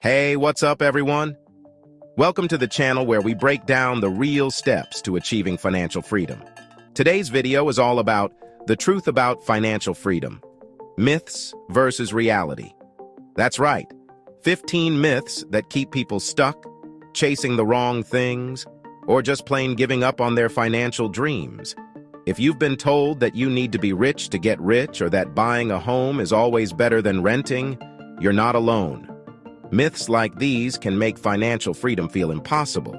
Hey, what's up, everyone? Welcome to the channel where we break down the real steps to achieving financial freedom. Today's video is all about the truth about financial freedom. Myths versus reality. That's right, 15 myths that keep people stuck, chasing the wrong things, or just plain giving up on their financial dreams. If you've been told that you need to be rich to get rich or that buying a home is always better than renting, you're not alone. Myths like these can make financial freedom feel impossible.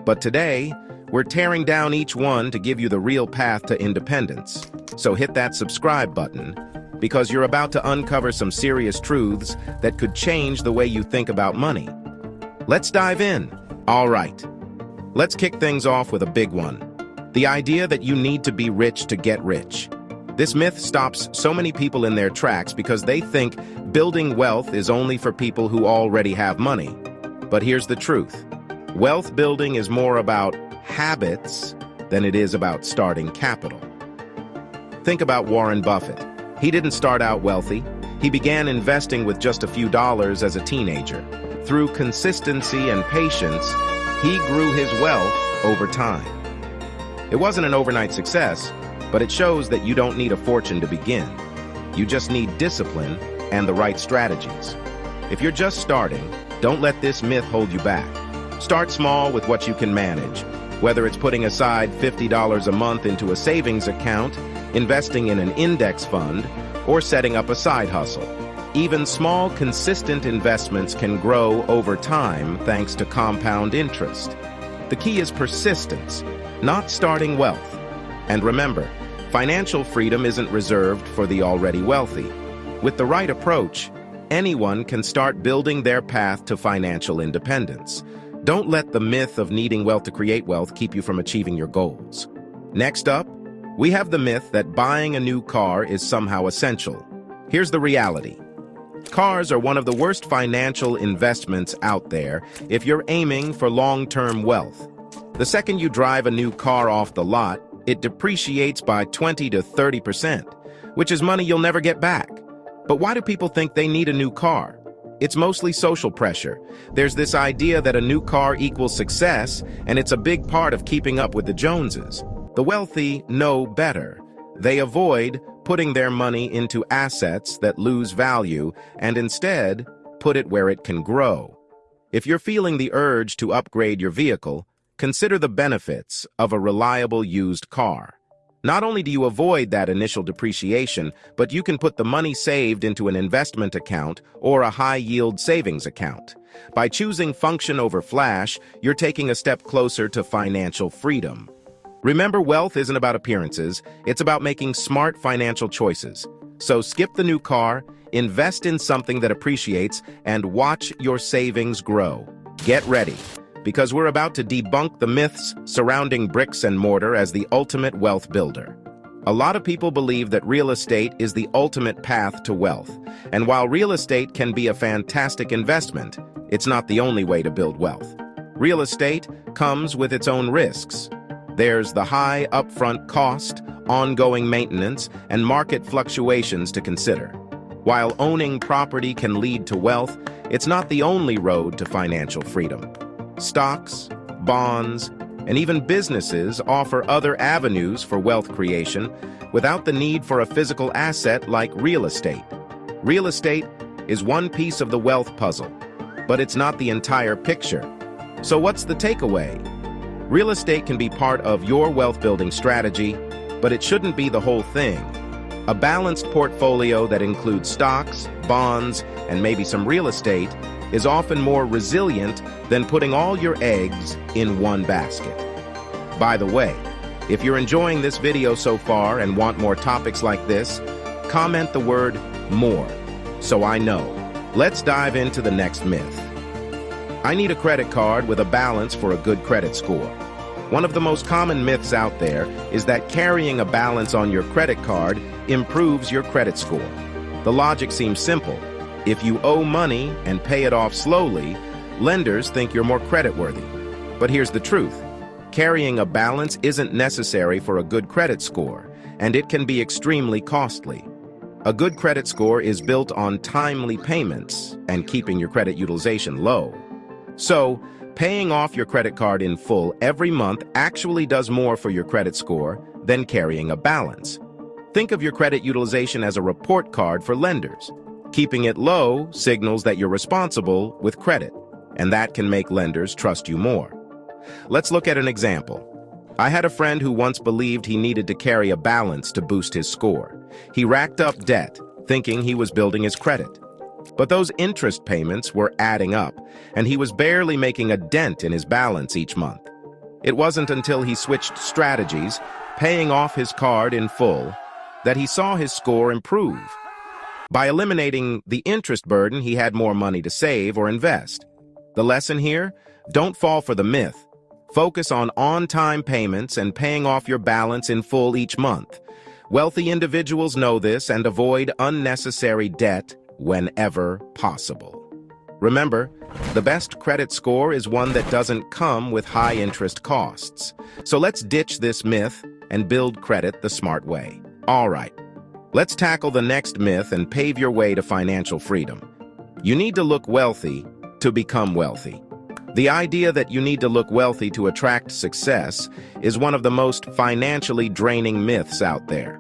But today, we're tearing down each one to give you the real path to independence. So hit that subscribe button, because you're about to uncover some serious truths that could change the way you think about money. Let's dive in. All right, let's kick things off with a big one. The idea that you need to be rich to get rich. This myth stops so many people in their tracks because they think building wealth is only for people who already have money. But here's the truth. Wealth building is more about habits than it is about starting capital. Think about Warren Buffett. He didn't start out wealthy. He began investing with just a few dollars as a teenager. Through consistency and patience, he grew his wealth over time. It wasn't an overnight success, but it shows that you don't need a fortune to begin. You just need discipline and the right strategies. If you're just starting, don't let this myth hold you back. Start small with what you can manage, whether it's putting aside $50 a month into a savings account, investing in an index fund, or setting up a side hustle. Even small, consistent investments can grow over time thanks to compound interest. The key is persistence, not starting wealth. And remember, financial freedom isn't reserved for the already wealthy. With the right approach, anyone can start building their path to financial independence. Don't let the myth of needing wealth to create wealth keep you from achieving your goals. Next up, we have the myth that buying a new car is somehow essential. Here's the reality. Cars are one of the worst financial investments out there if you're aiming for long-term wealth. The second you drive a new car off the lot, it depreciates by 20 to 30%, which is money you'll never get back. But why do people think they need a new car? It's mostly social pressure. There's this idea that a new car equals success, and it's a big part of keeping up with the Joneses. The wealthy know better. They avoid putting their money into assets that lose value and instead put it where it can grow. If you're feeling the urge to upgrade your vehicle, consider the benefits of a reliable used car. Not only do you avoid that initial depreciation, but you can put the money saved into an investment account or a high-yield savings account. By choosing function over flash, you're taking a step closer to financial freedom. Remember, wealth isn't about appearances, it's about making smart financial choices. So skip the new car, invest in something that appreciates, and watch your savings grow. Get ready, because we're about to debunk the myths surrounding bricks and mortar as the ultimate wealth builder. A lot of people believe that real estate is the ultimate path to wealth. And while real estate can be a fantastic investment, it's not the only way to build wealth. Real estate comes with its own risks. There's the high upfront cost, ongoing maintenance, and market fluctuations to consider. While owning property can lead to wealth, it's not the only road to financial freedom. Stocks, bonds, and even businesses offer other avenues for wealth creation without the need for a physical asset like real estate. Real estate is one piece of the wealth puzzle, but it's not the entire picture. So what's the takeaway? Real estate can be part of your wealth-building strategy, but it shouldn't be the whole thing. A balanced portfolio that includes stocks, bonds, and maybe some real estate is often more resilient than putting all your eggs in one basket. By the way, if you're enjoying this video so far and want more topics like this, comment the word "more" so I know. Let's dive into the next myth. I need a credit card with a balance for a good credit score. One of the most common myths out there is that carrying a balance on your credit card improves your credit score. The logic seems simple. If you owe money and pay it off slowly, lenders think you're more creditworthy. But here's the truth. Carrying a balance isn't necessary for a good credit score, and it can be extremely costly. A good credit score is built on timely payments and keeping your credit utilization low. So, paying off your credit card in full every month actually does more for your credit score than carrying a balance. Think of your credit utilization as a report card for lenders. Keeping it low signals that you're responsible with credit, and that can make lenders trust you more. Let's look at an example. I had a friend who once believed he needed to carry a balance to boost his score. He racked up debt, thinking he was building his credit. But those interest payments were adding up, and he was barely making a dent in his balance each month. It wasn't until he switched strategies, paying off his card in full, that he saw his score improve. By eliminating the interest burden, he had more money to save or invest. The lesson here? Don't fall for the myth. Focus on-time payments and paying off your balance in full each month. Wealthy individuals know this and avoid unnecessary debt whenever possible. Remember, the best credit score is one that doesn't come with high interest costs. So let's ditch this myth and build credit the smart way. All right, let's tackle the next myth and pave your way to financial freedom. You need to look wealthy to become wealthy. The idea that you need to look wealthy to attract success is one of the most financially draining myths out there.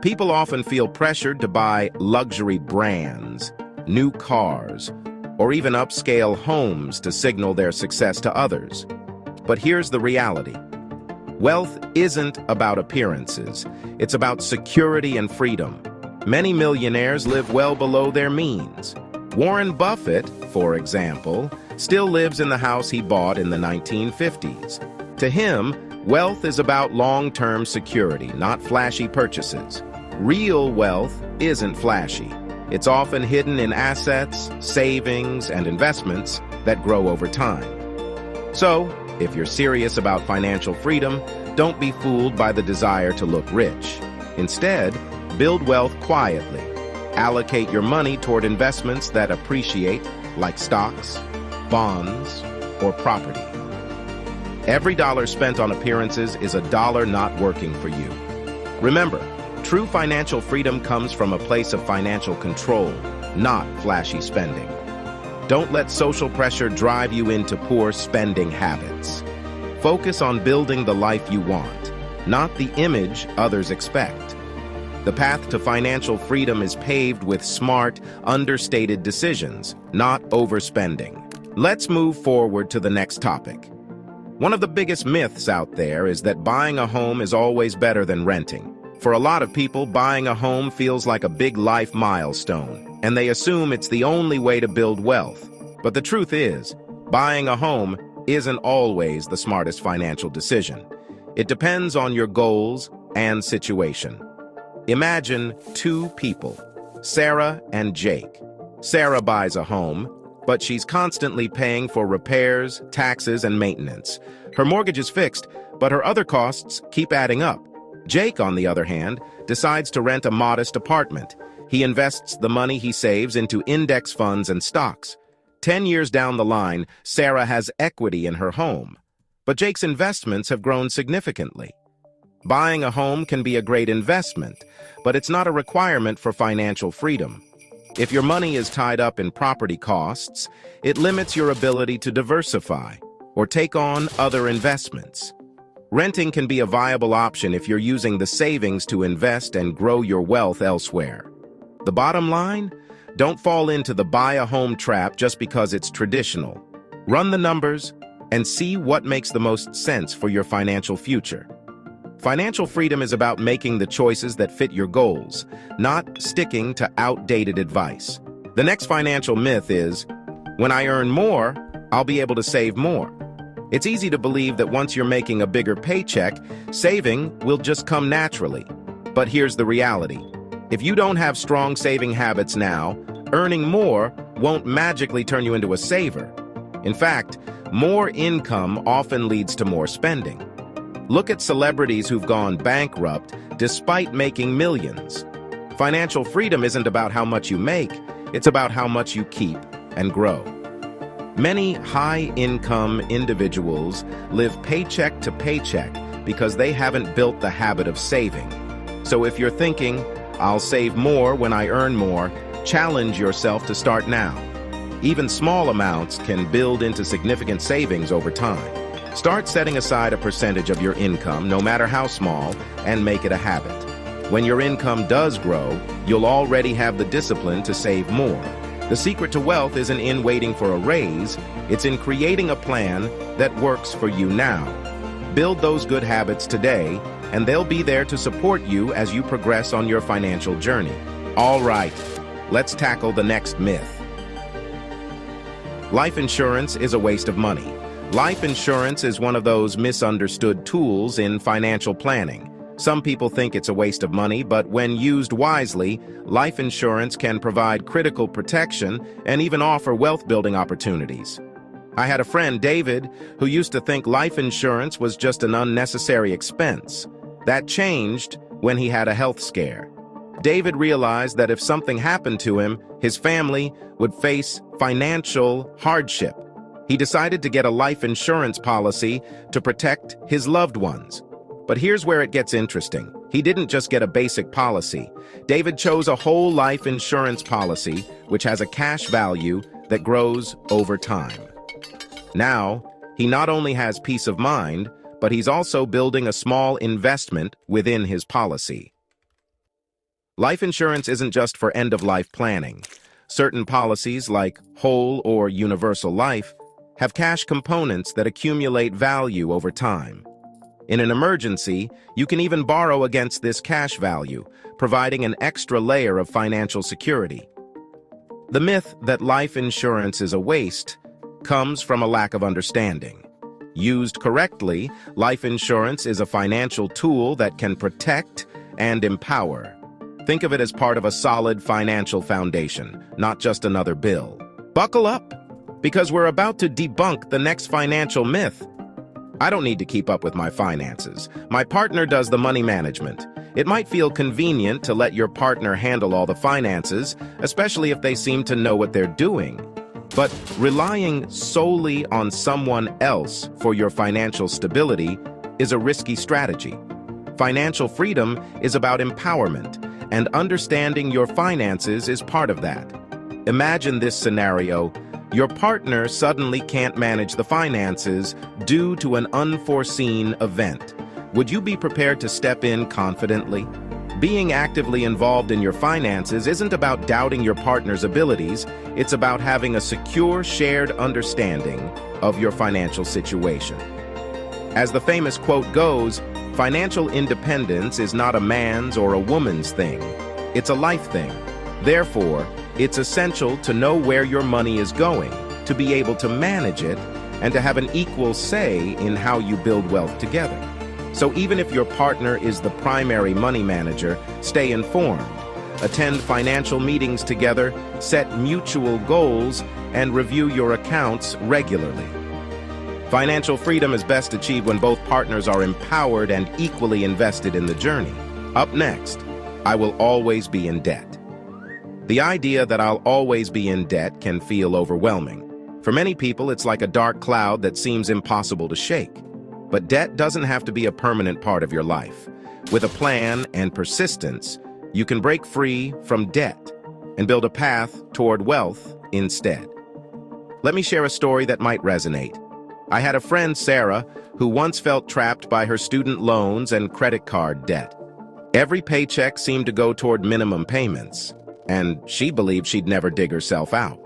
People often feel pressured to buy luxury brands, new cars, or even upscale homes to signal their success to others. But here's the reality. Wealth isn't about appearances. It's about security and freedom. Many millionaires live well below their means. Warren Buffett, for example, still lives in the house he bought in the 1950s. To him, wealth is about long-term security, not flashy purchases. Real wealth isn't flashy. It's often hidden in assets, savings, and investments that grow over time. So, if you're serious about financial freedom, don't be fooled by the desire to look rich. Instead, build wealth quietly. Allocate your money toward investments that appreciate, like stocks, bonds, or property. Every dollar spent on appearances is a dollar not working for you. Remember, true financial freedom comes from a place of financial control, not flashy spending. Don't let social pressure drive you into poor spending habits. Focus on building the life you want, not the image others expect. The path to financial freedom is paved with smart, understated decisions, not overspending. Let's move forward to the next topic. One of the biggest myths out there is that buying a home is always better than renting. For a lot of people, buying a home feels like a big life milestone, and they assume it's the only way to build wealth. But the truth is, buying a home isn't always the smartest financial decision. It depends on your goals and situation. Imagine two people, Sarah and Jake. Sarah buys a home, but she's constantly paying for repairs, taxes, and maintenance. Her mortgage is fixed, but her other costs keep adding up. Jake, on the other hand, decides to rent a modest apartment. He invests the money he saves into index funds and stocks. 10 years down the line, Sarah has equity in her home. But Jake's investments have grown significantly. Buying a home can be a great investment, but it's not a requirement for financial freedom. If your money is tied up in property costs, it limits your ability to diversify or take on other investments. Renting can be a viable option if you're using the savings to invest and grow your wealth elsewhere. The bottom line? Don't fall into the buy a home trap just because it's traditional. Run the numbers and see what makes the most sense for your financial future. Financial freedom is about making the choices that fit your goals, not sticking to outdated advice. The next financial myth is, when I earn more, I'll be able to save more. It's easy to believe that once you're making a bigger paycheck, saving will just come naturally. But here's the reality. If you don't have strong saving habits now, earning more won't magically turn you into a saver. In fact, more income often leads to more spending. Look at celebrities who've gone bankrupt despite making millions. Financial freedom isn't about how much you make, it's about how much you keep and grow. Many high-income individuals live paycheck to paycheck because they haven't built the habit of saving. So if you're thinking, I'll save more when I earn more. Challenge yourself to start now. Even small amounts can build into significant savings over time. Start setting aside a percentage of your income, no matter how small, and make it a habit. When your income does grow, you'll already have the discipline to save more. The secret to wealth isn't in waiting for a raise, it's in creating a plan that works for you now. Build those good habits today, and they'll be there to support you as you progress on your financial journey. All right, let's tackle the next myth. Life insurance is a waste of money. Life insurance is one of those misunderstood tools in financial planning. Some people think it's a waste of money, but when used wisely, life insurance can provide critical protection and even offer wealth-building opportunities. I had a friend, David, who used to think life insurance was just an unnecessary expense. That changed when he had a health scare. David realized that if something happened to him, his family would face financial hardship. He decided to get a life insurance policy to protect his loved ones. But here's where it gets interesting. He didn't just get a basic policy. David chose a whole life insurance policy, which has a cash value that grows over time. Now, he not only has peace of mind, but he's also building a small investment within his policy. Life insurance isn't just for end-of-life planning. Certain policies, like whole or universal life, have cash components that accumulate value over time. In an emergency, you can even borrow against this cash value, providing an extra layer of financial security. The myth that life insurance is a waste comes from a lack of understanding. Used correctly, life insurance is a financial tool that can protect and empower. Think of it as part of a solid financial foundation, not just another bill. Buckle up, because we're about to debunk the next financial myth. I don't need to keep up with my finances. My partner does the money management. It might feel convenient to let your partner handle all the finances, especially if they seem to know what they're doing. But relying solely on someone else for your financial stability is a risky strategy. Financial freedom is about empowerment, and understanding your finances is part of that. Imagine this scenario. Your partner suddenly can't manage the finances due to an unforeseen event. Would you be prepared to step in confidently? Being actively involved in your finances isn't about doubting your partner's abilities, it's about having a secure, shared understanding of your financial situation. As the famous quote goes, financial independence is not a man's or a woman's thing. It's a life thing. Therefore, it's essential to know where your money is going, to be able to manage it, and to have an equal say in how you build wealth together. So even if your partner is the primary money manager, stay informed. Attend financial meetings together, set mutual goals, and review your accounts regularly. Financial freedom is best achieved when both partners are empowered and equally invested in the journey. Up next, I will always be in debt. The idea that I'll always be in debt can feel overwhelming. For many people, it's like a dark cloud that seems impossible to shake. But debt doesn't have to be a permanent part of your life. With a plan and persistence, you can break free from debt and build a path toward wealth instead. Let me share a story that might resonate. I had a friend, Sarah, who once felt trapped by her student loans and credit card debt. Every paycheck seemed to go toward minimum payments, and she believed she'd never dig herself out.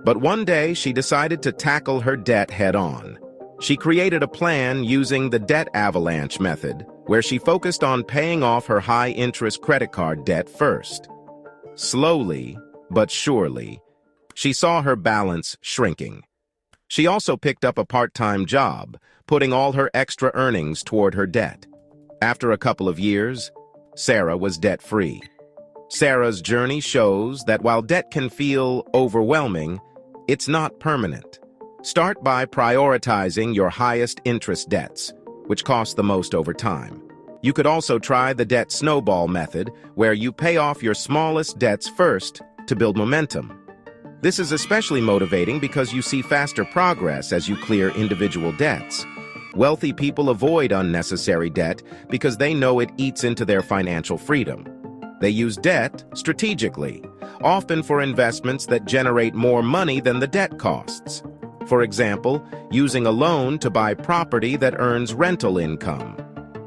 But one day, she decided to tackle her debt head-on. She created a plan using the debt avalanche method, where she focused on paying off her high-interest credit card debt first. Slowly, but surely, she saw her balance shrinking. She also picked up a part-time job, putting all her extra earnings toward her debt. After a couple of years, Sarah was debt-free. Sarah's journey shows that while debt can feel overwhelming, it's not permanent. Start by prioritizing your highest interest debts, which cost the most over time. You could also try the debt snowball method, where you pay off your smallest debts first to build momentum. This is especially motivating because you see faster progress as you clear individual debts. Wealthy people avoid unnecessary debt because they know it eats into their financial freedom. They use debt strategically, often for investments that generate more money than the debt costs. For example, using a loan to buy property that earns rental income.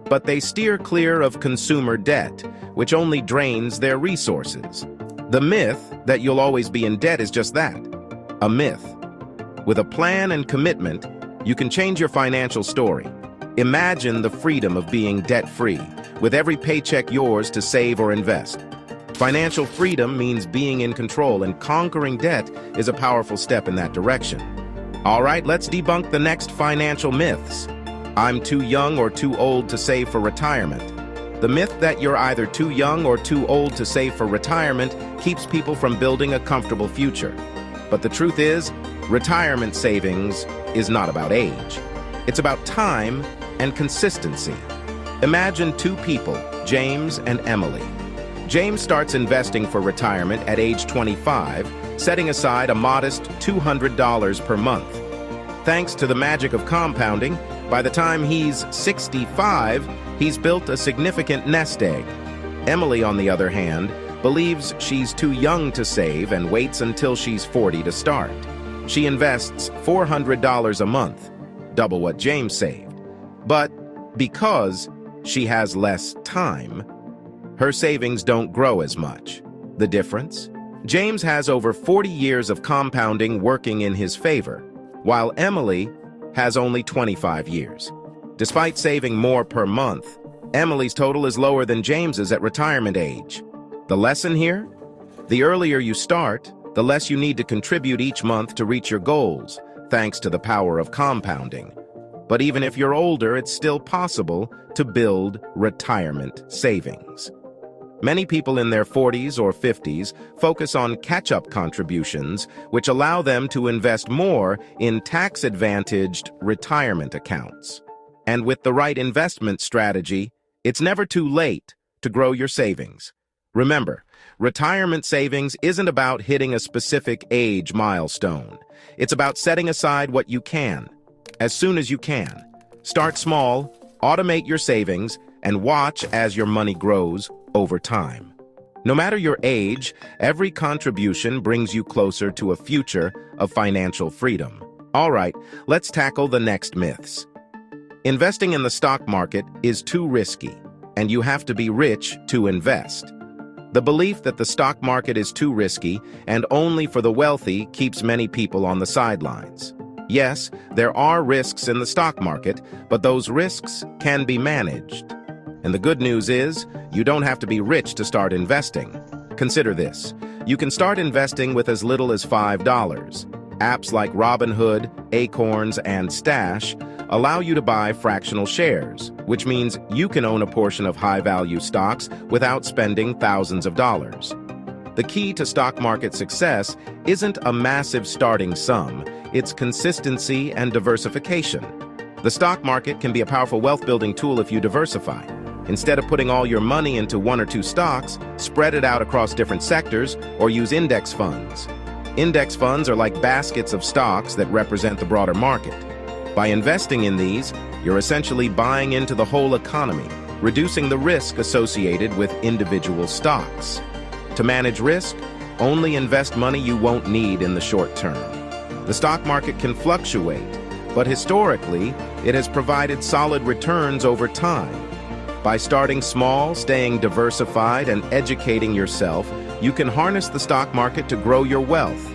But they steer clear of consumer debt, which only drains their resources. The myth that you'll always be in debt is just that, a myth. With a plan and commitment, you can change your financial story. Imagine the freedom of being debt-free, with every paycheck yours to save or invest. Financial freedom means being in control, and conquering debt is a powerful step in that direction. All right, let's debunk the next financial myths. I'm too young or too old to save for retirement. The myth that you're either too young or too old to save for retirement keeps people from building a comfortable future. But the truth is, retirement savings is not about age. It's about time and consistency. Imagine two people, James and Emily. James starts investing for retirement at age 25, setting aside a modest $200 per month. Thanks to the magic of compounding, by the time he's 65, he's built a significant nest egg. Emily, on the other hand, believes she's too young to save and waits until she's 40 to start. She invests $400 a month, double what James saved. But because she has less time, her savings don't grow as much. The difference? James has over 40 years of compounding working in his favor, while Emily has only 25 years. Despite saving more per month, Emily's total is lower than James's at retirement age. The lesson here? The earlier you start, the less you need to contribute each month to reach your goals, thanks to the power of compounding. But even if you're older, it's still possible to build retirement savings. Many people in their 40s or 50s focus on catch-up contributions, which allow them to invest more in tax-advantaged retirement accounts. And with the right investment strategy, it's never too late to grow your savings. Remember, retirement savings isn't about hitting a specific age milestone. It's about setting aside what you can, as soon as you can. Start small, automate your savings, and watch as your money grows over time. No matter your age, every contribution brings you closer to a future of financial freedom. All right, let's tackle the next myths. Investing in the stock market is too risky, and you have to be rich to invest. The belief that the stock market is too risky and only for the wealthy keeps many people on the sidelines. Yes, there are risks in the stock market, but those risks can be managed. And the good news is, you don't have to be rich to start investing. Consider this. You can start investing with as little as $5. Apps like Robinhood, Acorns, and Stash allow you to buy fractional shares, which means you can own a portion of high-value stocks without spending thousands of dollars. The key to stock market success isn't a massive starting sum, it's consistency and diversification. The stock market can be a powerful wealth-building tool if you diversify. Instead of putting all your money into one or two stocks, spread it out across different sectors or use index funds. Index funds are like baskets of stocks that represent the broader market. By investing in these, you're essentially buying into the whole economy, reducing the risk associated with individual stocks. To manage risk, only invest money you won't need in the short term. The stock market can fluctuate, but historically, it has provided solid returns over time. By starting small, staying diversified, and educating yourself, you can harness the stock market to grow your wealth.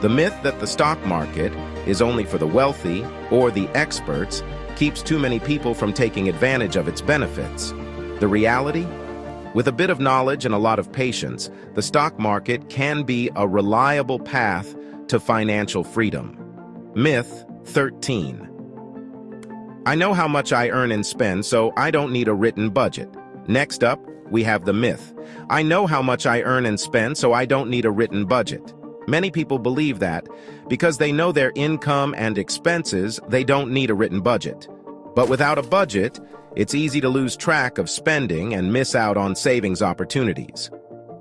The myth that the stock market is only for the wealthy or the experts keeps too many people from taking advantage of its benefits. The reality? With a bit of knowledge and a lot of patience, the stock market can be a reliable path to financial freedom. Myth 13. I know how much I earn and spend, so I don't need a written budget. Next up, we have the myth. I know how much I earn and spend, so I don't need a written budget. Many people believe that because they know their income and expenses, they don't need a written budget. But without a budget, it's easy to lose track of spending and miss out on savings opportunities.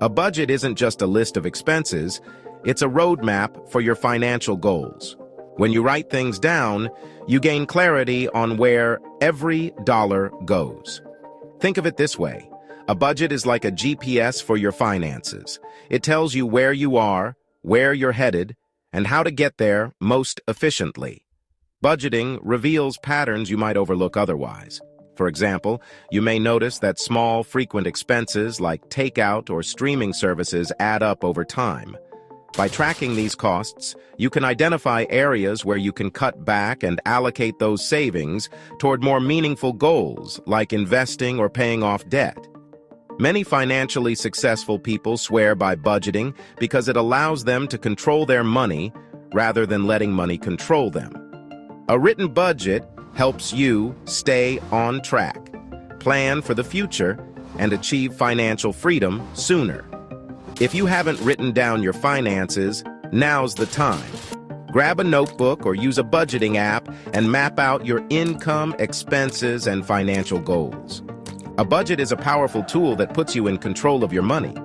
A budget isn't just a list of expenses, it's a roadmap for your financial goals. When you write things down, you gain clarity on where every dollar goes. Think of it this way. A budget is like a GPS for your finances. It tells you where you are, where you're headed, and how to get there most efficiently. Budgeting reveals patterns you might overlook otherwise. For example, you may notice that small, frequent expenses like takeout or streaming services add up over time. By tracking these costs, you can identify areas where you can cut back and allocate those savings toward more meaningful goals like investing or paying off debt. Many financially successful people swear by budgeting because it allows them to control their money rather than letting money control them. A written budget helps you stay on track, plan for the future, and achieve financial freedom sooner. If you haven't written down your finances, now's the time. Grab a notebook or use a budgeting app and map out your income, expenses, and financial goals. A budget is a powerful tool that puts you in control of your money.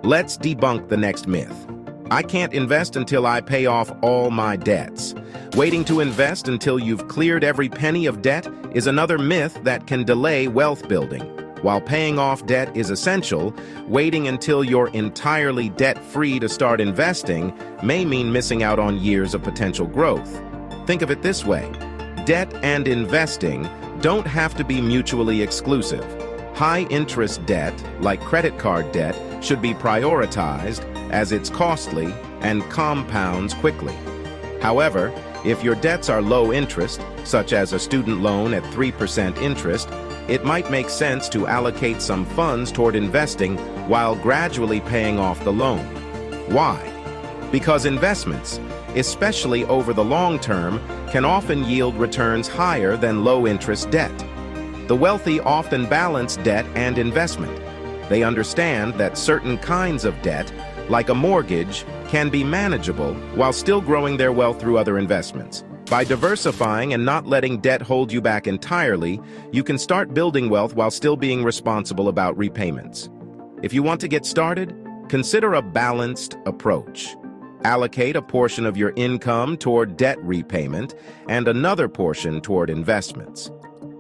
Let's debunk the next myth. I can't invest until I pay off all my debts. Waiting to invest until you've cleared every penny of debt is another myth that can delay wealth building. While paying off debt is essential, waiting until you're entirely debt-free to start investing may mean missing out on years of potential growth. Think of it this way: debt and investing don't have to be mutually exclusive. High-interest debt, like credit card debt, should be prioritized as it's costly and compounds quickly. However, if your debts are low interest, such as a student loan at 3% interest, it might make sense to allocate some funds toward investing while gradually paying off the loan. Why? Because investments, especially over the long term, can often yield returns higher than low-interest debt. The wealthy often balance debt and investment. They understand that certain kinds of debt, like a mortgage, can be manageable while still growing their wealth through other investments. By diversifying and not letting debt hold you back entirely, you can start building wealth while still being responsible about repayments. If you want to get started, consider a balanced approach. Allocate a portion of your income toward debt repayment and another portion toward investments.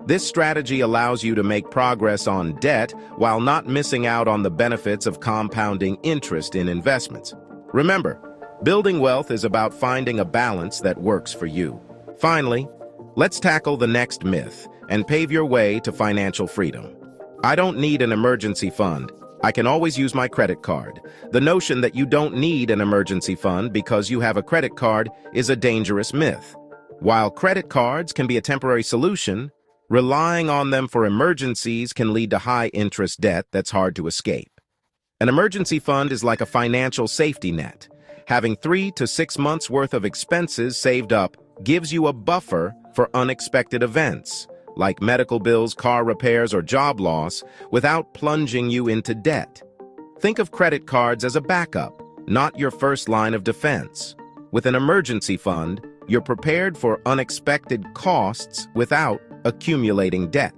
This strategy allows you to make progress on debt while not missing out on the benefits of compounding interest in investments. Remember, building wealth is about finding a balance that works for you. Finally, let's tackle the next myth and pave your way to financial freedom. I don't need an emergency fund. I can always use my credit card. The notion that you don't need an emergency fund because you have a credit card is a dangerous myth. While credit cards can be a temporary solution, relying on them for emergencies can lead to high-interest debt that's hard to escape. An emergency fund is like a financial safety net. Having 3 to 6 months' worth of expenses saved up gives you a buffer for unexpected events, like medical bills, car repairs, or job loss, without plunging you into debt. Think of credit cards as a backup, not your first line of defense. With an emergency fund, you're prepared for unexpected costs without accumulating debt.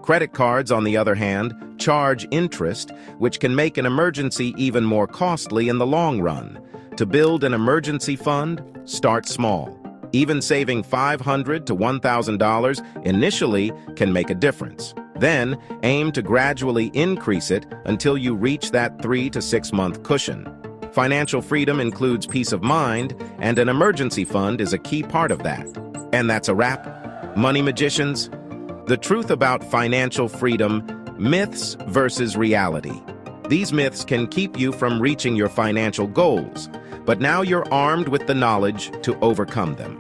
Credit cards, on the other hand, charge interest, which can make an emergency even more costly in the long run. To build an emergency fund, start small. Even saving $500 to $1,000 initially can make a difference. Then, aim to gradually increase it until you reach that 3 to 6 month cushion. Financial freedom includes peace of mind, and an emergency fund is a key part of that. And that's a wrap. Money magicians, the truth about financial freedom: myths versus reality. These myths can keep you from reaching your financial goals, but now you're armed with the knowledge to overcome them.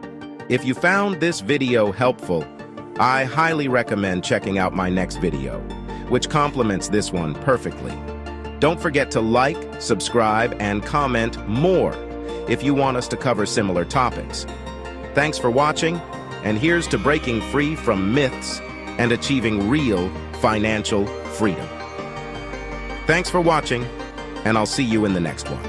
If you found this video helpful, I highly recommend checking out my next video, which complements this one perfectly. Don't forget to like, subscribe, and comment more if you want us to cover similar topics. Thanks for watching, and here's to breaking free from myths and achieving real financial freedom. Thanks for watching, and I'll see you in the next one.